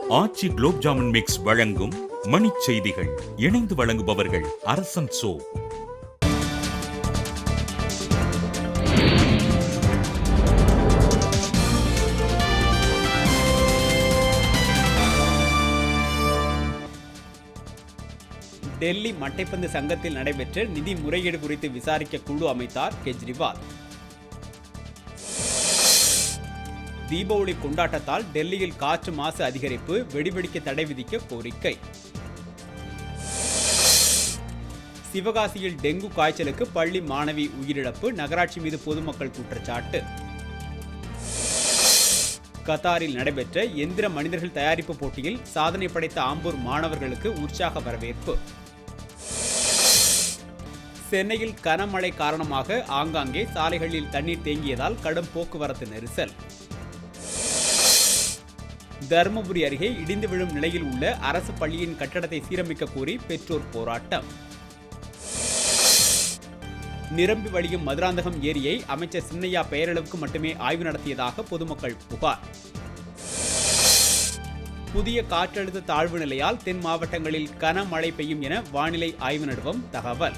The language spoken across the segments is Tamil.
ஆச்சி குலோப் ஜாமுன் மிக்ஸ் வழங்கும் மணிச் செய்திகள். இணைந்து வழங்குபவர்கள் அரசன் சோ. டெல்லி மட்டைப்பந்து சங்கத்தில் நடைபெற்ற நிதி முறைகேடு குறித்து விசாரிக்க குழு அமைத்தார் கெஜ்ரிவால். தீபாவளி கொண்டாட்டத்தால் டெல்லியில் காற்று மாசு அதிகரிப்பு, வெடிவெடிக்க தடை விதிக்க கோரிக்கை. சிவகாசியில் டெங்கு காய்ச்சலுக்கு பள்ளி மாணவி உயிரிழப்பு, நகராட்சி மீது பொதுமக்கள் குற்றச்சாட்டு. கத்தாரில் நடைபெற்ற எந்திர மனிதர்கள் தயாரிப்பு போட்டியில் சாதனை படைத்த ஆம்பூர் மாணவர்களுக்கு உற்சாக வரவேற்பு. சென்னையில் கனமழை காரணமாக ஆங்காங்கே சாலைகளில் தண்ணீர் தேங்கியதால் கடும் போக்குவரத்து நெரிசல். தருமபுரி அருகே இடிந்து விழும் நிலையில் உள்ள அரசு பள்ளியின் கட்டடத்தை சீரமைக்க கோரி பெற்றோர் போராட்டம். நிரம்பி வழியும் மதுராந்தகம் ஏரியை அமைச்சர் சின்னையா பெயரளவுக்கு மட்டுமே ஆய்வு நடத்தியதாக பொதுமக்கள் புகார். புதிய காற்றழுத்த தாழ்வு நிலையால் தென் மாவட்டங்களில் கனமழை பெய்யும் என வானிலை ஆய்வு நிறுவனம் தகவல்.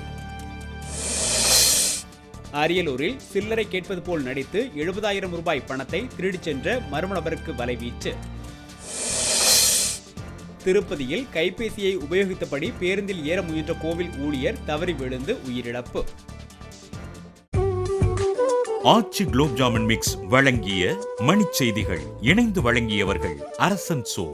அரியலூரில் சில்லறை கேட்பது போல் நடித்து 70,000 ரூபாய் பணத்தை திருடிச் சென்ற மர்ம நபருக்கு வலைவீச்சு. திருப்பதியில் கைபேசியை உபயோகித்தபடி பேருந்தில் ஏற முயன்ற கோவில் ஊழியர் தவறி விழுந்து உயிரிழப்பு. ஆச்சி குலோப் ஜாமுன் மிக்ஸ் வழங்கிய மணிச் செய்திகள். இணைந்து வழங்கியவர்கள் அரசன் சோ.